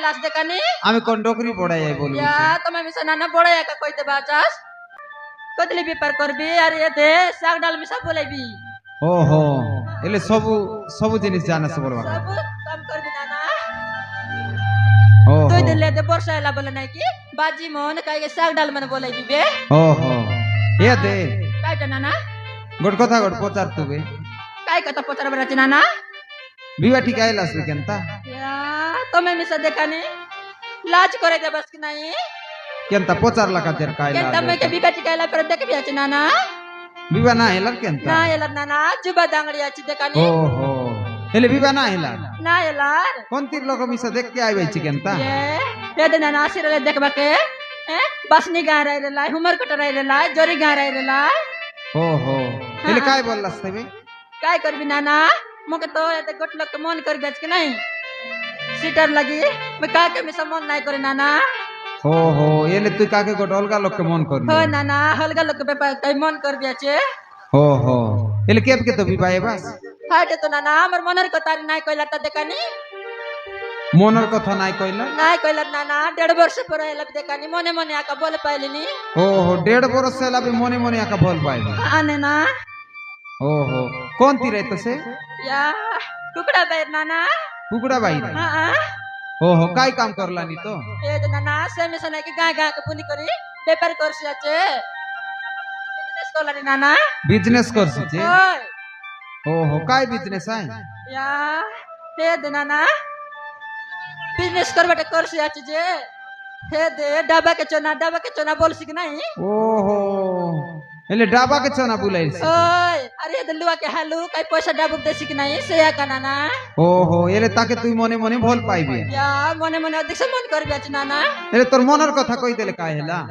লাস দেখানি আমি কোন ডোকরি পড়াই বলি या তুমি মিছা নানা বড় একা কইতে বাচাস কতলি পেপার করবি আর এ দে শাক ডাল মিশা বলাইবি ওহো এলে সবু সবু জিনিস জানা সবর বাবা সব কাম করবি নানা ওহো তুই দিলে দে বর্ষা এলা বলে নাই কি বাজি মন কাইগে শাক ডাল মানে বলাইবি বে ওহো এ দে কাইটা নানা গোট কথা গোট পচার তুবে কাই কথা পচার বরাছ নানা বিবা ঠিক আইলাস কেনতা या তুমি মিছা দেখানি লাজ করে দে বস কি নাই কেনতা পচার লাকা তের কাইলা কেনতা মে কে বিবা টিকাইলা পর দেখবি আছে নানা বিবা না হেলার কেনতা না এলার নানা জুবা দাঙ্গড়ি আছে দেখানি ওহো এলে বিবা না হেলার না এলার কোন তীর লোক মিশা দেখতে আইবাইছি কেনতা ये दे नाना सिरले देखबा के बसनी गा रही रे लाई हुमर कट रही रे लाई जोरी गा रही रे लाई ओहो एले काय बोललास तबे काय करबी नाना मके तो एते गोट लोग के मन कर बेच के नहीं सीटर लगी मैं का के मिसा मन नहीं करे नाना ओहो एले तू काके गोट अलगा लोक के मन करली हो नाना हलगा लोग के पेपा कई मन कर बेचे ओहो एले केब के तो बिबाए बस फाटे तो नाना हमर मनर को तारी नहीं कोइला त देखानी মনের কথা নাই কইলা নাই কইলা নানা 1.5 वर्ष पर आइला देखानी मने मने आका बोल पाइलिनी ओहो 1.5 बरस से लाबे मने मने आका बोल पाइबे आने ना ओहो कौन ती रहते से या टुकड़ा बैर नाना कुकड़ा बाई हां ओहो काय काम करला नी तो ए नाना से में सने की गाय गाय के पुनी करी पेपर कोर्स আছে बिजनेस कोलारी नाना बिजनेस करसी जे ओय ओहो काय बिजनेस आय या हे दे नाना बिजनेस करबटे कोर्स আছে যে हे दे डाबा के चोना बोलसी कि नहीं ओहो एले डाबा के चना बुलाइल से ओय अरे दलुआ के हालू काई पैसा डाबुक देसी कि नहीं से या नाना ओहो एले ताके तुई मने मने भोल पाइबे या मने मने अधिक से मन करबे আছে नाना एले तोर मनर কথা কই দেলে काय হেলা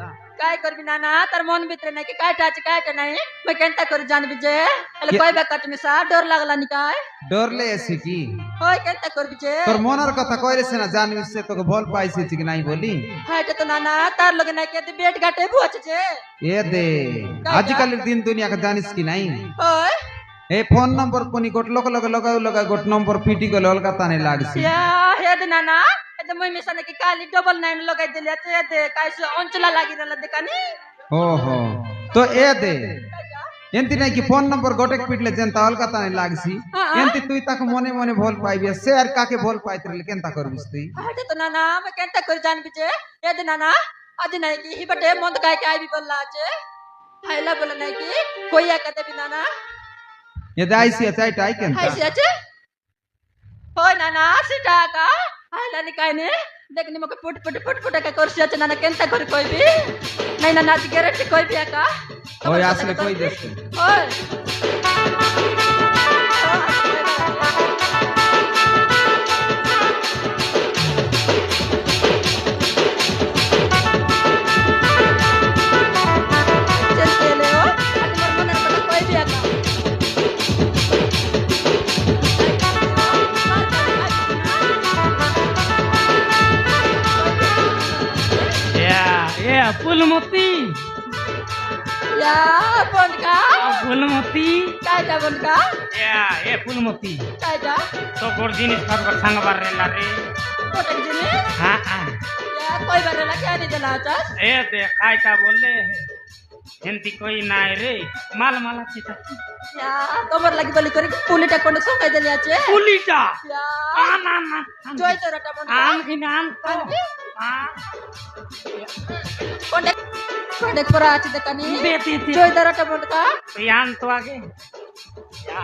काय करबी नाना तार मन भीतर नहीं कि काटा আছে काटा नहीं मैं केनता कर जानबी जे एले कोई बात में सा डर लागला नि काय डरले एसी की ओय केनता करबी जे तोर मनर কথা কইরে से ना जानबी से तो भोल पाइसी कि नहीं बोली हाटे तो नाना तार लगे ना के बेट गाटे बु আছে जे ए दे आजकल दिन दुनिया का जानिस की नहीं ओय ए फोन नंबर कोनी गोट लोक लगे लगा गोट नंबर पीटी गले अलगा ताने लागसी या हे दे नाना ए मैं मिसने की काली डबल 9 लगाई देले ते दे काय से अंचला लागी रहला देखानी ओहो तो ए दे एंती नहीं कि फोन नंबर गोटे पीटले जनता अलगा ताने लागसी एंती तुई तक मने मने भोल पाइबे शेयर काके भोल पाइतरे केनता करबिस तुई हाटे तो नाना मैं केनता कर जानबी जे ए दे नाना आज नहीं की ही बटे मंद काय के आई भी बोलला আছে हाइला बोल नहीं की कोई आ कहते भी नाना ये दाइसी है टाई केनता हाइसी আছে होय नाना सिटा का हाइला निकाय ने देखनी मके फुट का कोर्स আছে नाना केनता कर कोई भी नहीं नाना आज गारंटी कोई भी का ओए असले कोई देस ओय फुलमती या बोलका फुलमती कायटा बोलका या ए फुलमती कायटा तो गोर जिनिस खबर संग बार रेला रे कोटक जिने हां हां या कोई बारेला क्या नहीं देला चास ए दे कायटा बोले एंती कोई नाय रे माल माला चिता या तोमर लगी बोली करी पुलिटा कोन सोंगाय देली আছে पुलिटा या ना ना जोय तो रटा बोल आम की नाम तो हां कोंडे परा আছে দেখানি बेती थी जोय तो रटा बोल का यान तो आगे या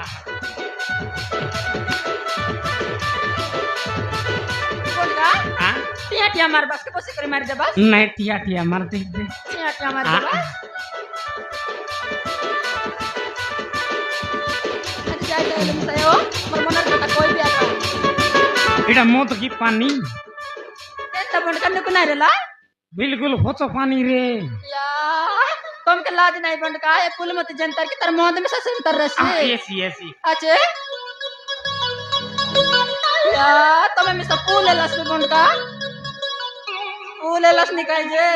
बोलका हां टिया मार बस के बस करे मार दे बस नहीं टिया मार दे टिया मार दे बस आज जाय जाय मिसायो मोर मनर कटा कोई भी आता इडा मोत की पानी केनता बंद करने को नहीं रेला बिल्कुल होचो पानी रे या तुम के लाज नहीं बंद का ए पुल मत जनता की तर मोद में सेंटर रसे एसी अच्छे या तुम में सब पुल लस में बंद का पुल लस निकाल जे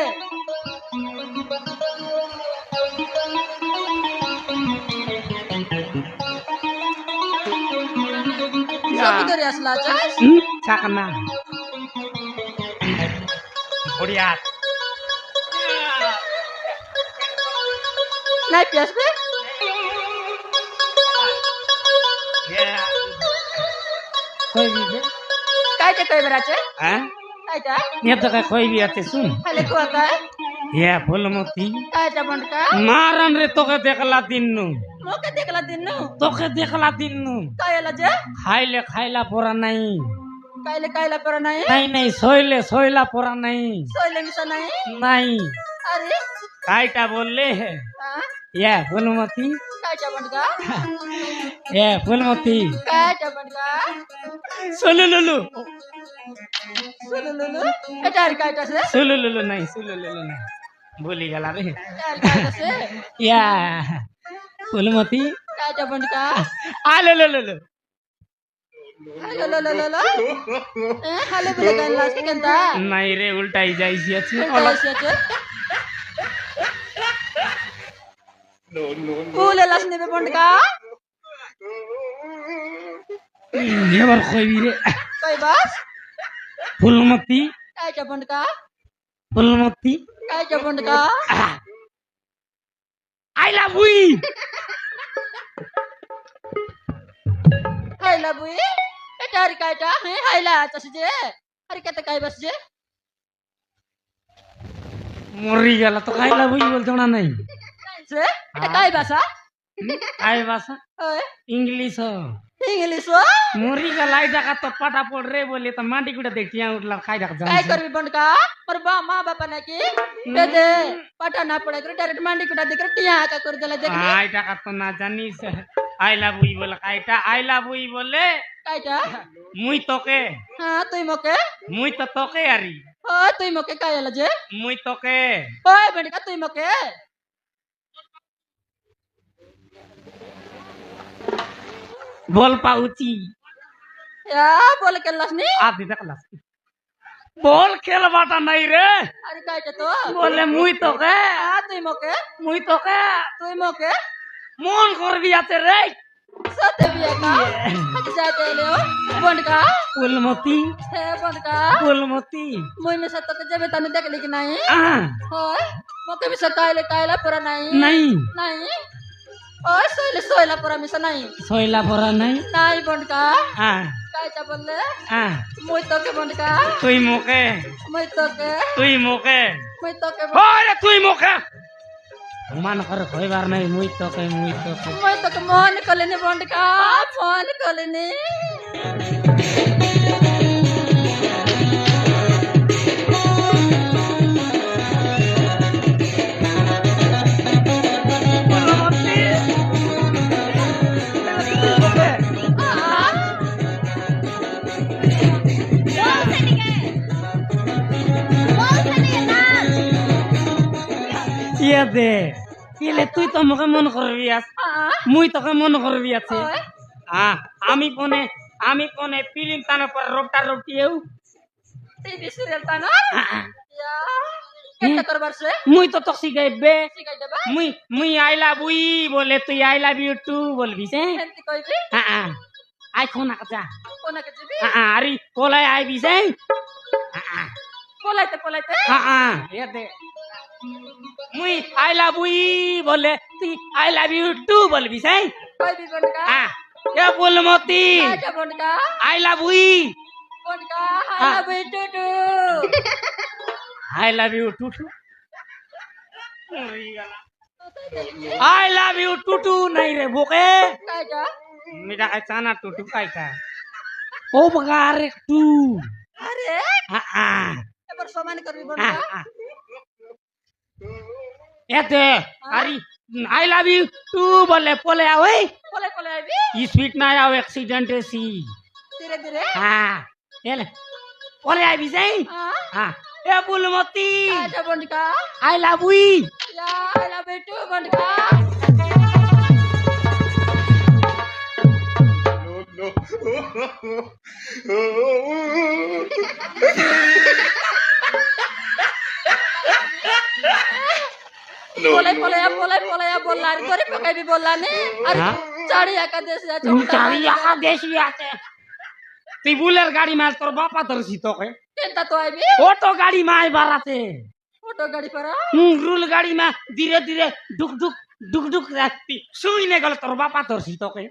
सब इधर असला चास चाकना बढ़िया নাই পিয়াস বে ये कोई भी है কাইটা কই বেরাছে हैं কাইটা ये तो का कोई भी आते सुन খালি কোয়া কাই ये फूलमती কাইটা বন্ডকা मारन रे तोके देखला दिन्नु মোকে দেখলা দিনু तोके देखला दिन्नु কাইলা যে खाइला पोरा नहीं কাইলা পর নাই नहीं सोइला पोरा नहीं সইলে মিশা নাই नहीं আরে काइटा बोलले है হ্যাঁ ये फूलमती কাইটা বন্ডকা ये फूलमती কাইটা বন্ডকা सुलुलुलु সুলুলুলু এটা আর কাইটা সে सुलुलुलु नहीं भूली गला रे আর কাইটা সে या फूलमती কাইটা বন্ডকা आलो लो लो लो হ্যালো লো লো লো লো হ্যালো বলে গান লাস কেনতা नहीं रे उल्टा ही जाई सी अच्छी এসেছে ফুলে লাস নেবে বন্ডকা ये बार कोई भी रे কই বাস फूलमती কাইটা বন্ডকা फूलमती কাইটা বন্ডকা आई लव यू হাইলা বুই এটা আর কাইটা হ্যাঁ হাইলা আছে যে আর কত কাই বাস যে मरी गला तो आई लव यू बोलते ना नहीं সে এটা কাই বাসা आई भाषा ওই इंग्लिश हो ইংলিশ ও मुरी का लाई डाका तो पटा पड़ रे बोले तो माटी गुड़ा देखती हैं उठला खाई डाक काय जान करबी बंडका पर बा माँ बापा ने की दे पटा ना पड़े कर डायरेक्ट मांडी कुटा देकर टिया का कर देला देख आई डाका तो ना जानी से आई लव यू बोला काईटा आई लव यू बोले कायटा मुई तोके हां तुई मोके मुई तो तोके यारी ओय तुई मोके कायला जे मुई तोके ओय बंडका तुई मोके बोल पाउची या बोल के लसनी आधी तक लस बोल खेल बाटा नहीं रे अरे कायटा तो बोले मुई तोके हां तुई मोके मुई तोके तुई मोके मन कर भी आते रे सते बिया का हट जाते ले बंडका फूलमती हे बंडका फूलमती मुई में सत के जबे तने देख ली कि नहीं आ, ओय मोके भी सकाइले कायला पूरा नहीं नहीं नहीं ओय सोयला पूरा मिसा नहीं सोइला पोरा नहीं नहीं बंडका आ कायटा बोलले आ मुई तो के बंडका तुई मोके मुई तो के तुई मोके मुई तो के अरे तुई मोके मन कर कोई बार नहीं मुई तोके मुई तो के मन कलेने बंडका मन कलेने ये दे ये ले তুই তো মোকে মন করবি আস মুই তোকে মন করবি আছে আমি কোনে ফিল্ম তার উপর রোপটা রোটিয়েও टीवी सीरियल ता ना या केटा करबार से মুই তো তোকে শিখাইবে सिकाई देबा মুই আই লাভ ইউ বলে তুই আই লাভ ইউ টু বলবি সে हेंती कोइबी আই কোনা কাজা कोना के जीबी আরে কোলাই আইবি সে पोलाइते ये दे मुई आई लव यू बोले तू आई लव यू टू बोलबी सही कोइबी बंडका ये बोलमती कायटा बंडका आई लव यू बंडका हाला बेटू I love you too too I love you too too नहीं रे बोके कायटा मेरा का चाना टू टू काय का ओ बगार टू अरे हां एबर समान करबी बंडका ये दे अरे आई लव यू टू बोले पोले आओ पोले आबी ये स्वीट ना आओ एक्सीडेंट सी धीरे धीरे हाँ ये ले पोले आई भी सही हां हाँ ये बोलमती कायटा बंडका आई लव यू या हाला बेटू बंडका पोले बोलला रे तोरे पकाई भी बोलला ने अरे चाड़िया का देश जा चारिया का देश भी आते तू बुलेर गाड़ी में तोर बापा तरसी तो के केंता तो आईबी ऑटो गाड़ी में आए बाराते ऑटो गाड़ी पर रूल गाड़ी में धीरे धीरे डुक डुक डुक डुक राखती सुईने गल तोर बापा तोर सी तोके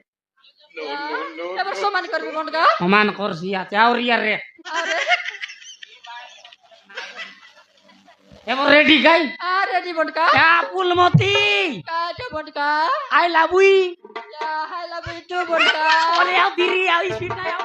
এবার সমান করবি বনগা समान करसी आ चाउर यार रे আরে एबो रेडी गाई আরে জি বনগা क्या पुलमती কাটা বনগা आई लव यू ইয়া হাই লাভ ইউ টু বনগা बोले आओ धीरे आओ स्पीड ना आओ